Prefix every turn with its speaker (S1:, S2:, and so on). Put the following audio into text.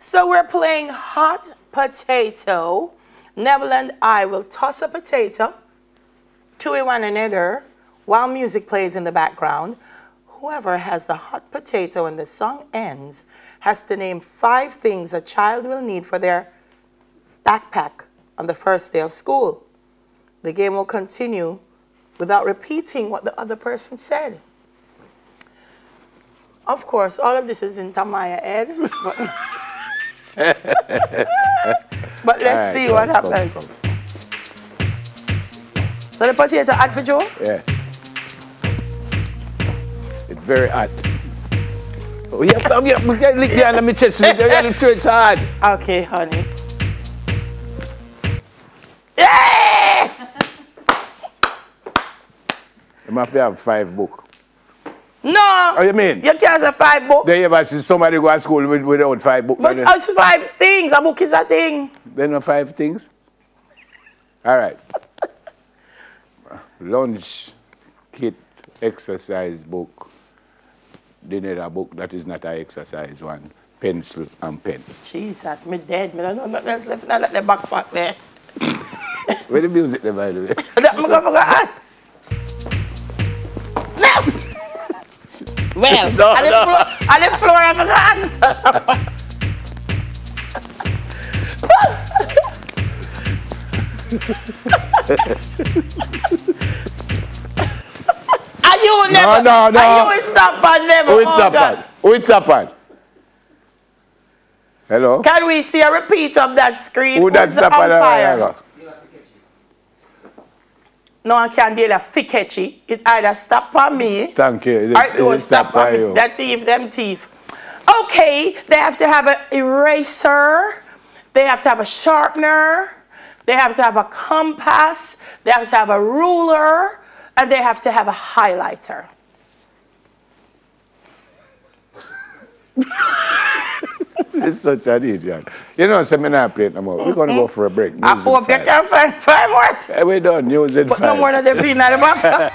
S1: So we're playing hot potato. Neville and I will toss a potato to one another while music plays in the background. Whoever has the hot potato when the song ends has to name 5 things a child will need for their backpack on the first day of school. The game will continue without repeating what the other person said. Of course, all of this is in Tamaya's head. But let's see what happens. Come. So the potato hot for Joe?
S2: Yeah. It's very hot. Oh, yeah, lick down on my chest. It's hard.
S1: Okay, honey. Yeah!
S2: You must have 5 books.
S1: No!
S2: Oh, you mean?
S1: You can't have 5 books.
S2: Do you ever see somebody go to school without 5 books?
S1: But it's 5 things. A book is a thing.
S2: Then 5 things? All right. Lunch, kit, exercise book. Dinner book that is not an exercise one. Pencil and pen.
S1: Jesus, me dead. Me don't know nothing else left. Not let the backpack there.
S2: Where the music there, by the way?
S1: That me go forget. Well,
S2: no,
S1: on the floor of the hands. And you will never.
S2: No.
S1: And you will stop on never.
S2: Who is stop on? Who is stop on? Hello?
S1: Can we see a repeat of that screen?
S2: Who that stop on?
S1: No, I can't do that ficketchy. It either stop on me.
S2: Thank you.
S1: Or it don't stop on you. That thief, them thief. Okay, they have to have an eraser. They have to have a sharpener. They have to have a compass. They have to have a ruler. And they have to have a highlighter.
S2: It's such an idiot. You know, seminar plate no more. We're going to go for a break.
S1: I hope you can find 5 more.
S2: We're done. News at 5.
S1: But no more than the peanut in the back.